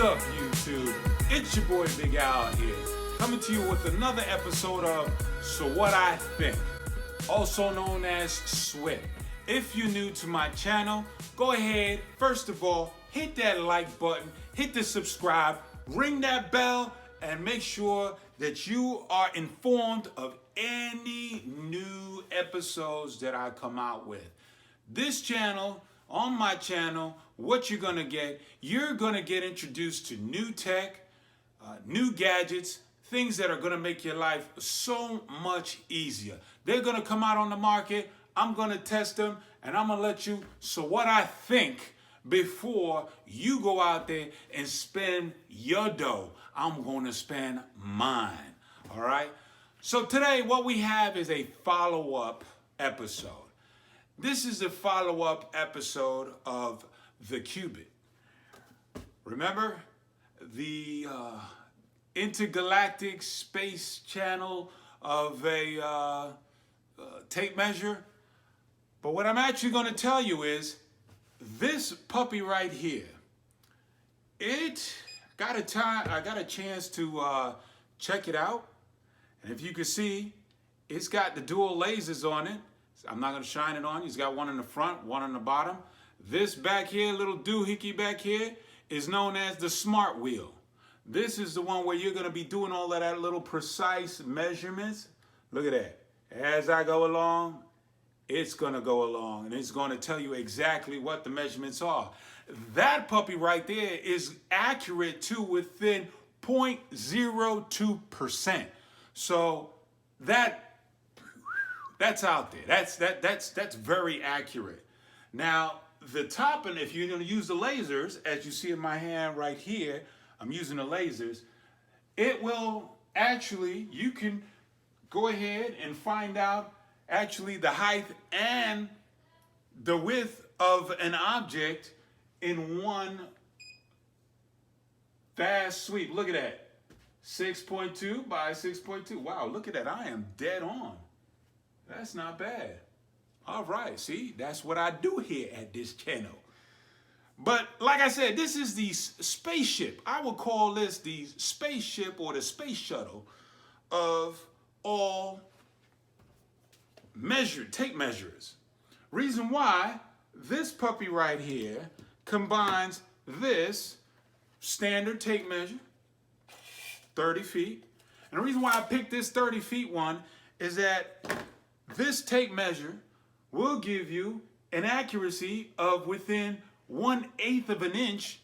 up, YouTube? It's your boy Big Al here, coming to you with another episode of So What I Think, also known as SWIT. If you're new to my channel, go ahead, first of all, hit that like button, hit the subscribe, ring that bell, and make sure that you are informed of any new episodes that I come out with. This channel, on my channel, what you're gonna get introduced to new tech, new gadgets, things that are gonna make your life so much easier. They're gonna come out on the market, I'm gonna test them, and I'm gonna let you so what I think before you go out there and spend your dough. I'm gonna spend mine, all right? So today what we have is a follow-up episode. This is the follow-up episode of the Cubit. Remember the intergalactic space channel of a tape measure? But what I'm actually going to tell you is this puppy right here. I got a chance to check it out, and if you can see, it's got the dual lasers on it. I'm not going to shine it on you. It's got one in the front, one on the bottom. This back here, little doohickey back here, is known as the smart wheel. This is the one where you're going to be doing all of that little precise measurements. Look at that. As I go along, it's going to go along, and it's going to tell you exactly what the measurements are. That puppy right there is accurate to within 0.02%. So that's out there. That's very accurate. Now, the top, and if you're going to use the lasers, as you see in my hand right here, I'm using the lasers, it will actually, you can go ahead and find out actually the height and the width of an object in one fast sweep. Look at that. 6.2 by 6.2. Wow, look at that. I am dead on. That's not bad. All right, see, that's what I do here at this channel. But like I said, this is the spaceship. I would call this the spaceship or the space shuttle of all tape measures. Reason why, this puppy right here combines this standard tape measure, 30 feet. And the reason why I picked this 30 feet one is that this tape measure will give you an accuracy of within 1/8 of an inch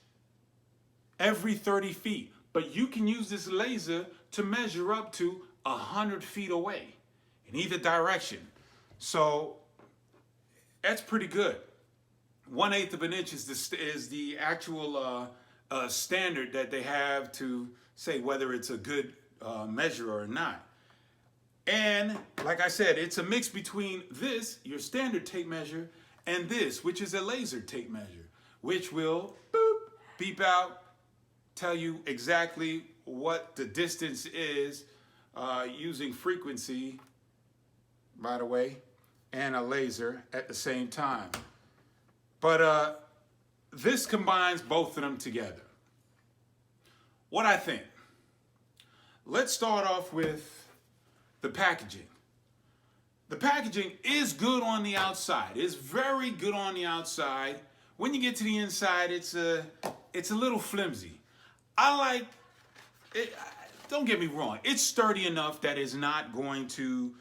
every 30 feet. But you can use this laser to measure up to 100 feet away in either direction. So that's pretty good. 1/8 of an inch is the actual standard that they have to say whether it's a good measure or not. And like I said, it's a mix between this, your standard tape measure, and this, which is a laser tape measure, which will boop, beep out, tell you exactly what the distance is using frequency, by the way, and a laser at the same time. But this combines both of them together. What I think. Let's start off with the packaging. The packaging is good on the outside. It's very good on the outside. When you get to the inside, it's a little flimsy. I like it. Don't get me wrong. It's sturdy enough that it's not going to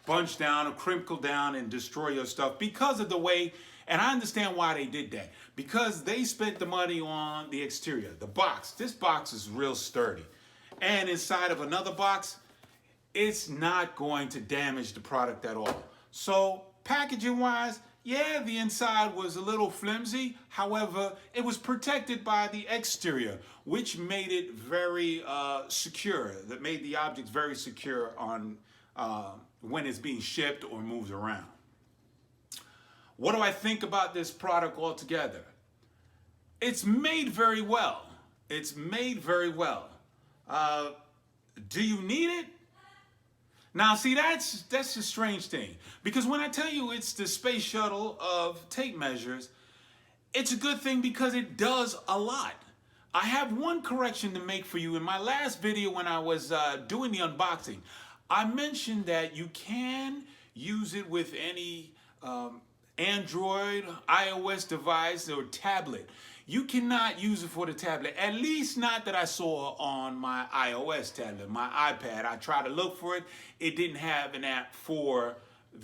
bunch down or crinkle down and destroy your stuff because of the way, and I understand why they did that. Because they spent the money on the exterior, the box. This box is real sturdy. And inside of another box, it's not going to damage the product at all. So packaging wise, yeah, the inside was a little flimsy. However, it was protected by the exterior, which made it very secure. That made the object very secure on when it's being shipped or moved around. What do I think about this product altogether? It's made very well. It's made very well. Do you need it? Now, see, that's the strange thing. Because when I tell you it's the space shuttle of tape measures, it's a good thing because it does a lot. I have one correction to make for you. In my last video when I was doing the unboxing, I mentioned that you can use it with any Android, iOS device, or tablet. You cannot use it for the tablet, at least not that I saw on my iOS tablet, my iPad. I tried to look for it. It didn't have an app for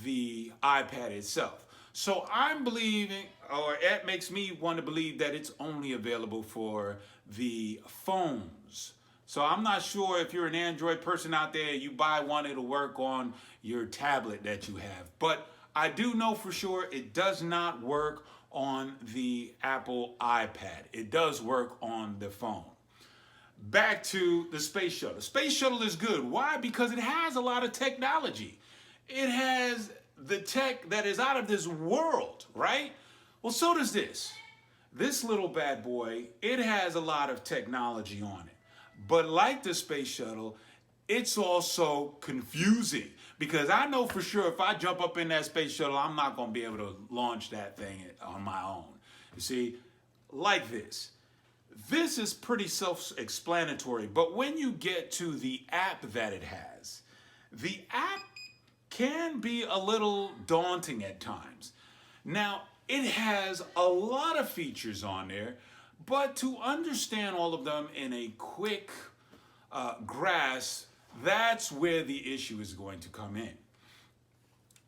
the iPad itself. So I'm believing, or it makes me want to believe that it's only available for the phones. So I'm not sure if you're an Android person out there, you buy one, it'll work on your tablet that you have. But I do know for sure it does not work on the Apple iPad. It does work on the phone. Back to the Space Shuttle. The Space Shuttle is good. Why? Because it has a lot of technology. It has the tech that is out of this world, right? Well, so does this. This little bad boy, it has a lot of technology on it. But like the Space Shuttle, it's also confusing because I know for sure if I jump up in that Space Shuttle, I'm not going to be able to launch that thing on my own. You see, like this. This is pretty self-explanatory, but when you get to the app that it has, the app can be a little daunting at times. Now, it has a lot of features on there, but to understand all of them in a quick grasp, that's where the issue is going to come in.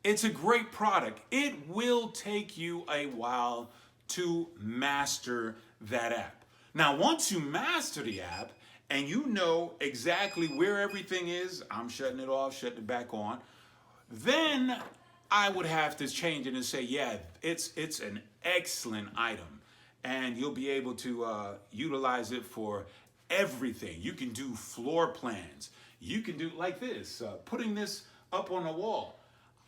It's a great product. It will take you a while to master that app. Now, once you master the app and you know exactly where everything is, I'm shutting it off, shutting it back on, then I would have to change it and say, yeah, it's an excellent item. And you'll be able to utilize it for everything. You can do floor plans. You can do like this, putting this up on a wall.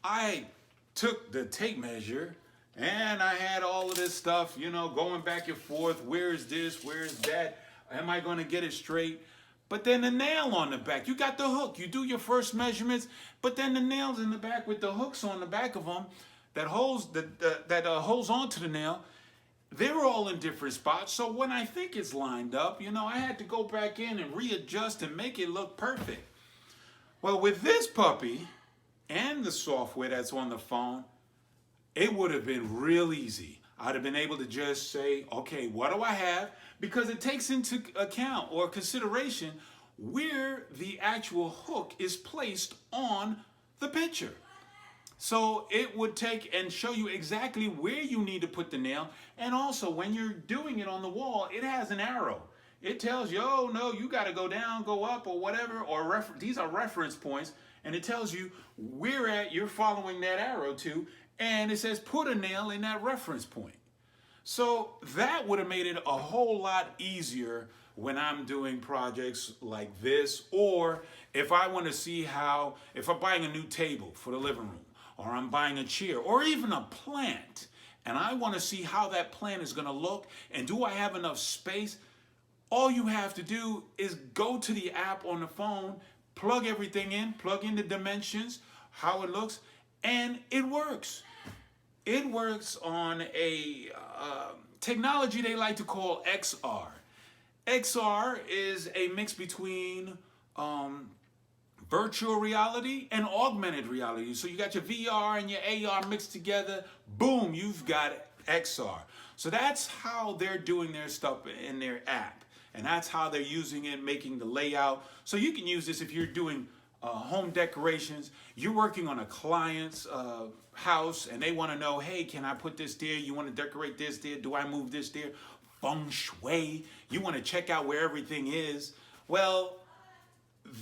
I took the tape measure and I had all of this stuff, you know, going back and forth. Where is this? Where is that? Am I going to get it straight? But then the nail on the back, you got the hook. You do your first measurements, but then the nails in the back with the hooks on the back of them that holds holds onto the nail, they're all in different spots. So when I think it's lined up, you know, I had to go back in and readjust and make it look perfect. Well, with this puppy and the software that's on the phone, it would have been real easy. I'd have been able to just say, okay, what do I have? Because it takes into account or consideration where the actual hook is placed on the picture. So it would take and show you exactly where you need to put the nail. And also when you're doing it on the wall, it has an arrow. It tells you, oh no, you got to go down, go up or whatever, or these are reference points. And it tells you where you're following that arrow to. And it says put a nail in that reference point. So that would have made it a whole lot easier when I'm doing projects like this, or if I want to see how, if I'm buying a new table for the living room, or I'm buying a chair, or even a plant, and I want to see how that plant is going to look, and do I have enough space? All you have to do is go to the app on the phone, plug everything in, plug in the dimensions, how it looks, and it works. It works on a technology they like to call XR. XR is a mix between virtual reality and augmented reality. So you got your VR and your AR mixed together. Boom, you've got XR. So that's how they're doing their stuff in their app. And that's how they're using it, making the layout. So you can use this if you're doing home decorations. You're working on a client's house and they want to know, hey, can I put this there? You want to decorate this there? Do I move this there? Feng shui. You want to check out where everything is. Well,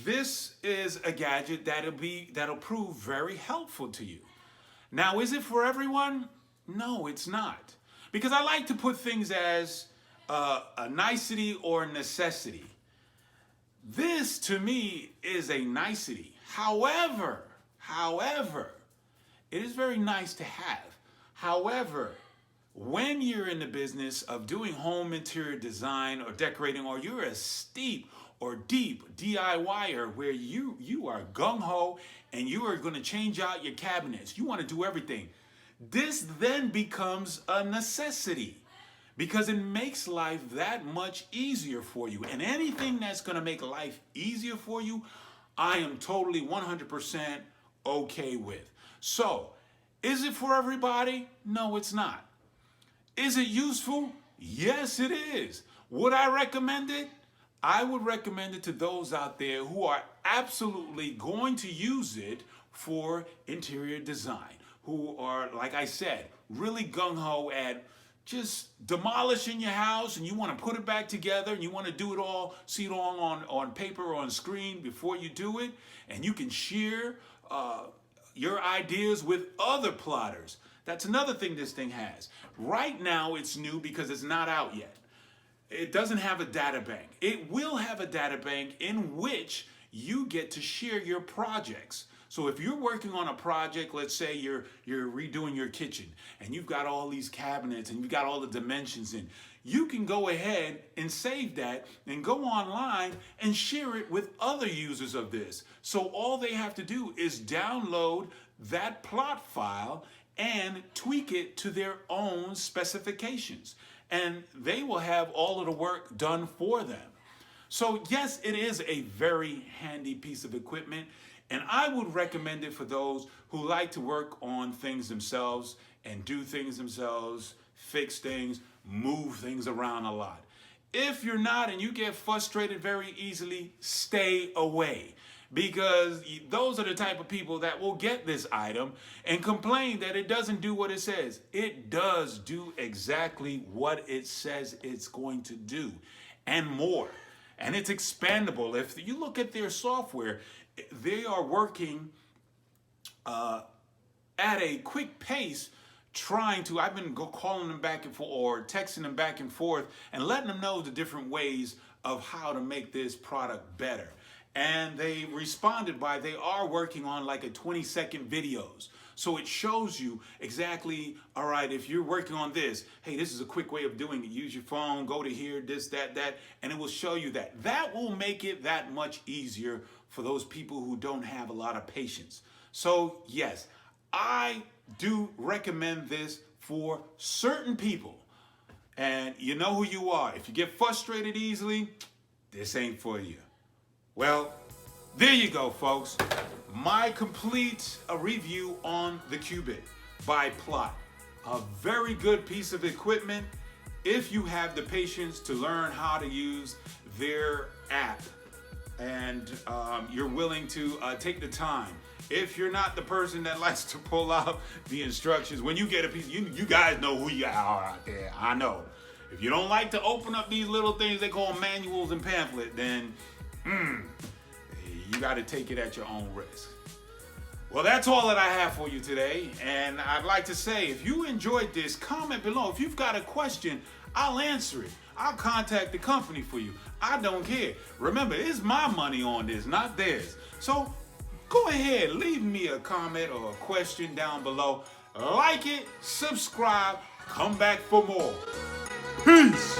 this is a gadget that'll prove very helpful to you. Now, is it for everyone? No, it's not. Because I like to put things as a nicety or necessity. This, to me, is a nicety. However, it is very nice to have. However, when you're in the business of doing home interior design or decorating, or you're a steep or deep DIYer where you are gung-ho and you are going to change out your cabinets, you want to do everything, this then becomes a necessity. because it makes life that much easier for you. And anything that's going to make life easier for you, I am totally 100% okay with. So, is it for everybody? No, it's not. Is it useful? Yes, it is. Would I recommend it? I would recommend it to those out there who are absolutely going to use it for interior design, who are, like I said, really gung-ho at just demolishing your house, and you want to put it back together, and you want to do it all, see it all on paper or on screen before you do it, and you can share your ideas with other plotters. That's another thing this thing has. Right now it's new because it's not out yet. It doesn't have a data bank. It will have a data bank in which you get to share your projects. So if you're working on a project, let's say you're redoing your kitchen and you've got all these cabinets and you've got all the dimensions in, you can go ahead and save that and go online and share it with other users of this. So all they have to do is download that plot file and tweak it to their own specifications. And they will have all of the work done for them. So yes, it is a very handy piece of equipment, and I would recommend it for those who like to work on things themselves and do things themselves, fix things, move things around a lot. If you're not and you get frustrated very easily, stay away, because those are the type of people that will get this item and complain that it doesn't do what it says. It does do exactly what it says it's going to do and more. And it's expandable. If you look at their software, they are working at a quick pace trying to, I've been calling them back and forth or texting them back and forth and letting them know the different ways of how to make this product better. And they responded by, they are working on like a 20-second videos. So it shows you exactly, all right, if you're working on this, hey, this is a quick way of doing it. Use your phone, go to here, this, that, and it will show you that. That will make it that much easier for those people who don't have a lot of patience. So yes, I do recommend this for certain people. And you know who you are. If you get frustrated easily, this ain't for you. Well, there you go, folks. My complete review on the Cubit by Plot. A very good piece of equipment if you have the patience to learn how to use their app and you're willing to take the time. If you're not the person that likes to pull out the instructions, when you get a piece, you guys know who you are out there. I know. If you don't like to open up these little things they call manuals and pamphlet, then you got to take it at your own risk. Well, that's all that I have for you today. And I'd like to say, if you enjoyed this, comment below. If you've got a question, I'll answer it. I'll contact the company for you. I don't care. Remember, it's my money on this, not theirs. So go ahead, leave me a comment or a question down below. Like it, subscribe, come back for more. Peace.